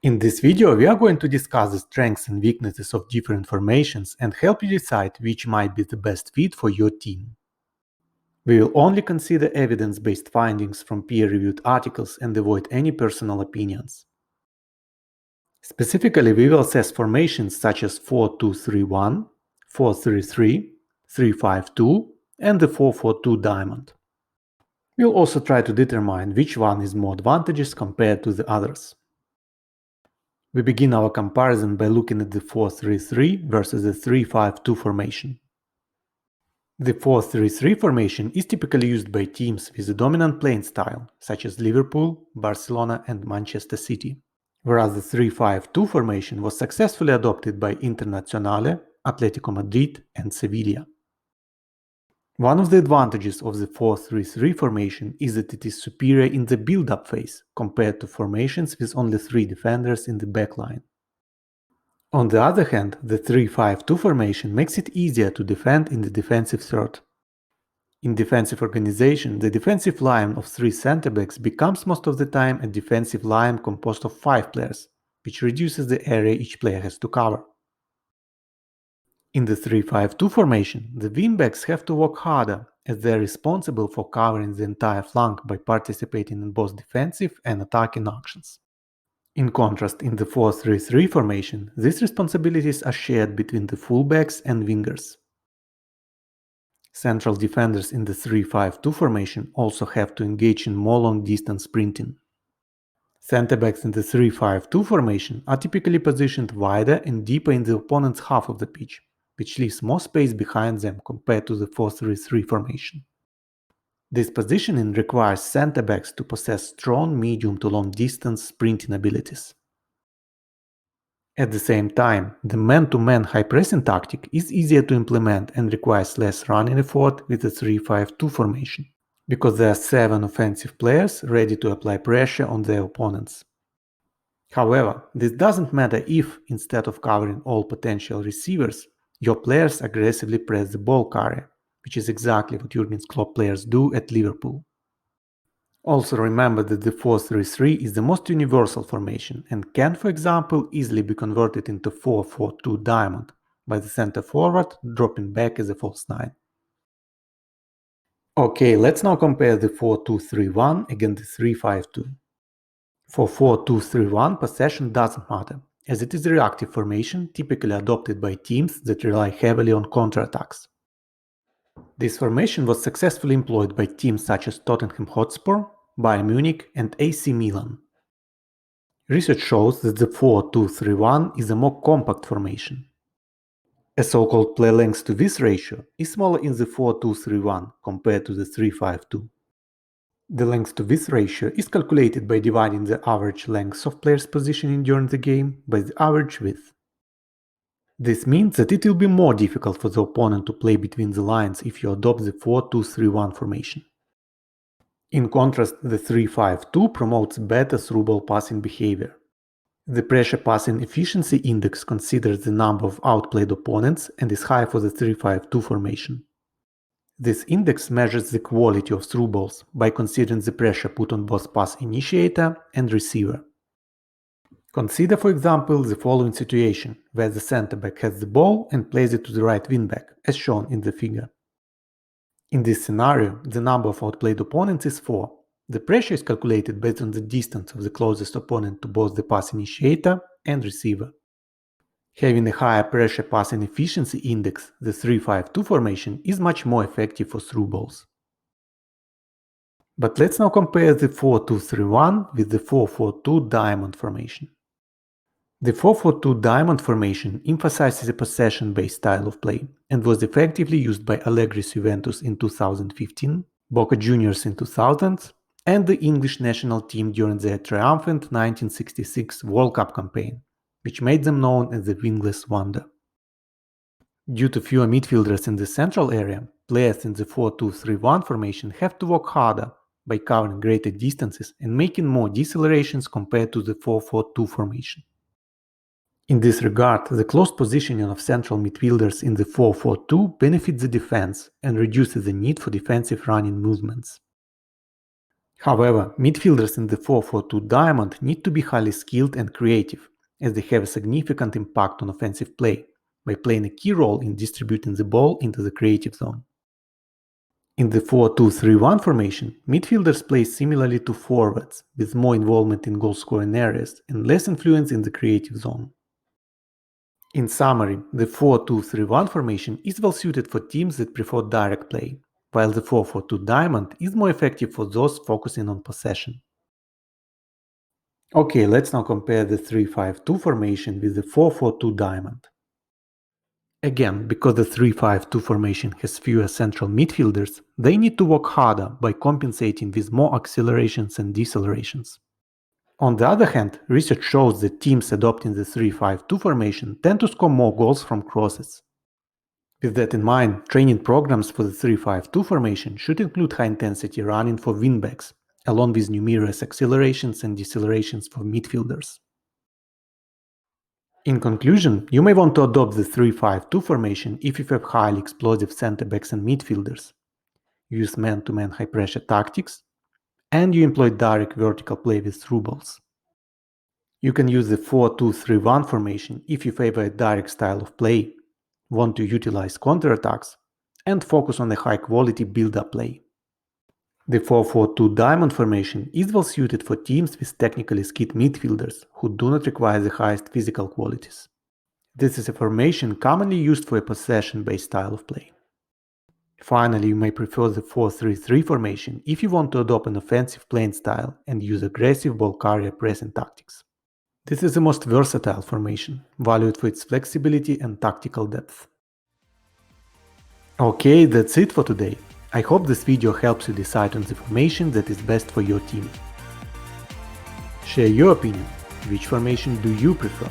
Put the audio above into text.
In this video, we are going to discuss the strengths and weaknesses of different formations and help you decide which might be the best fit for your team. We will only consider evidence-based findings from peer-reviewed articles and avoid any personal opinions. Specifically, we will assess formations such as 4-2-3-1, 4-3-3, 3-5-2, and the 4-4-2 diamond. We'll also try to determine which one is more advantageous compared to the others. We begin our comparison by looking at the 4-3-3 versus the 3-5-2 formation. The 4-3-3 formation is typically used by teams with a dominant playing style, such as Liverpool, Barcelona, and Manchester City, whereas the 3-5-2 formation was successfully adopted by Internazionale, Atletico Madrid, and Sevilla. One of the advantages of the 4-3-3 formation is that it is superior in the build-up phase compared to formations with only 3 defenders in the backline. On the other hand, the 3-5-2 formation makes it easier to defend in the defensive third. In defensive organization, the defensive line of 3 center-backs becomes most of the time a defensive line composed of 5 players, which reduces the area each player has to cover. In the 3-5-2 formation, the wingbacks have to work harder as they are responsible for covering the entire flank by participating in both defensive and attacking actions. In contrast, in the 4-3-3 formation, these responsibilities are shared between the fullbacks and wingers. Central defenders in the 3-5-2 formation also have to engage in more long-distance sprinting. Center-backs in the 3-5-2 formation are typically positioned wider and deeper in the opponent's half of the pitch, which leaves more space behind them compared to the 4-3-3 formation. This positioning requires center-backs to possess strong medium to long distance sprinting abilities. At the same time, the man-to-man high-pressing tactic is easier to implement and requires less running effort with the 3-5-2 formation, because there are 7 offensive players ready to apply pressure on their opponents. However, this doesn't matter if, instead of covering all potential receivers, your players aggressively press the ball carrier, which is exactly what Jurgen Klopp players do at Liverpool. Also remember that the 4-3-3 is the most universal formation and can, for example, easily be converted into 4-4-2 diamond by the center forward dropping back as a false 9. Okay, let's now compare the 4-2-3-1 against the 3-5-2. For 4-2-3-1, possession doesn't matter, as it is a reactive formation typically adopted by teams that rely heavily on counterattacks. This formation was successfully employed by teams such as Tottenham Hotspur, Bayern Munich, and AC Milan. Research shows that the 4-2-3-1 is a more compact formation. A so-called play length to width ratio is smaller in the 4-2-3-1 compared to the 3-5-2. The length to width ratio is calculated by dividing the average length of players' positioning during the game by the average width. This means that it will be more difficult for the opponent to play between the lines if you adopt the 4-2-3-1 formation. In contrast, the 3-5-2 promotes better through-ball passing behavior. The pressure passing efficiency index considers the number of outplayed opponents and is high for the 3-5-2 formation. This index measures the quality of through balls by considering the pressure put on both pass initiator and receiver. Consider, for example, the following situation, where the center-back has the ball and plays it to the right wing-back, as shown in the figure. In this scenario, the number of outplayed opponents is 4. The pressure is calculated based on the distance of the closest opponent to both the pass initiator and receiver. Having a higher pressure passing efficiency index, the 3-5-2 formation is much more effective for through balls. But let's now compare the 4-2-3-1 with the 4-4-2 diamond formation. The 4-4-2 diamond formation emphasizes a possession-based style of play and was effectively used by Allegri's Juventus in 2015, Boca Juniors in 2000, and the English national team during their triumphant 1966 World Cup campaign, which made them known as the wingless wonder. Due to fewer midfielders in the central area, players in the 4-2-3-1 formation have to work harder by covering greater distances and making more decelerations compared to the 4-4-2 formation. In this regard, the close positioning of central midfielders in the 4-4-2 benefits the defense and reduces the need for defensive running movements. However, midfielders in the 4-4-2 diamond need to be highly skilled and creative, as they have a significant impact on offensive play, by playing a key role in distributing the ball into the creative zone. In the 4-2-3-1 formation, midfielders play similarly to forwards, with more involvement in goal-scoring areas and less influence in the creative zone. In summary, the 4-2-3-1 formation is well suited for teams that prefer direct play, while the 4-4-2 diamond is more effective for those focusing on possession. Okay, let's now compare the 3-5-2 formation with the 4-4-2 diamond. Again, because the 3-5-2 formation has fewer central midfielders, they need to work harder by compensating with more accelerations and decelerations. On the other hand, research shows that teams adopting the 3-5-2 formation tend to score more goals from crosses. With that in mind, training programs for the 3-5-2 formation should include high-intensity running for wingbacks, along with numerous accelerations and decelerations for midfielders. In conclusion, you may want to adopt the 3-5-2 formation if you have highly explosive center-backs and midfielders, use man-to-man high-pressure tactics, and you employ direct vertical play with through balls. You can use the 4-2-3-1 formation if you favor a direct style of play, want to utilize counterattacks, and focus on a high-quality build-up play. The 4-4-2 diamond formation is well suited for teams with technically skilled midfielders who do not require the highest physical qualities. This is a formation commonly used for a possession-based style of play. Finally, you may prefer the 4-3-3 formation if you want to adopt an offensive playing style and use aggressive ball carrier pressing tactics. This is the most versatile formation, valued for its flexibility and tactical depth. Okay, that's it for today. I hope this video helps you decide on the formation that is best for your team. Share your opinion. Which formation do you prefer?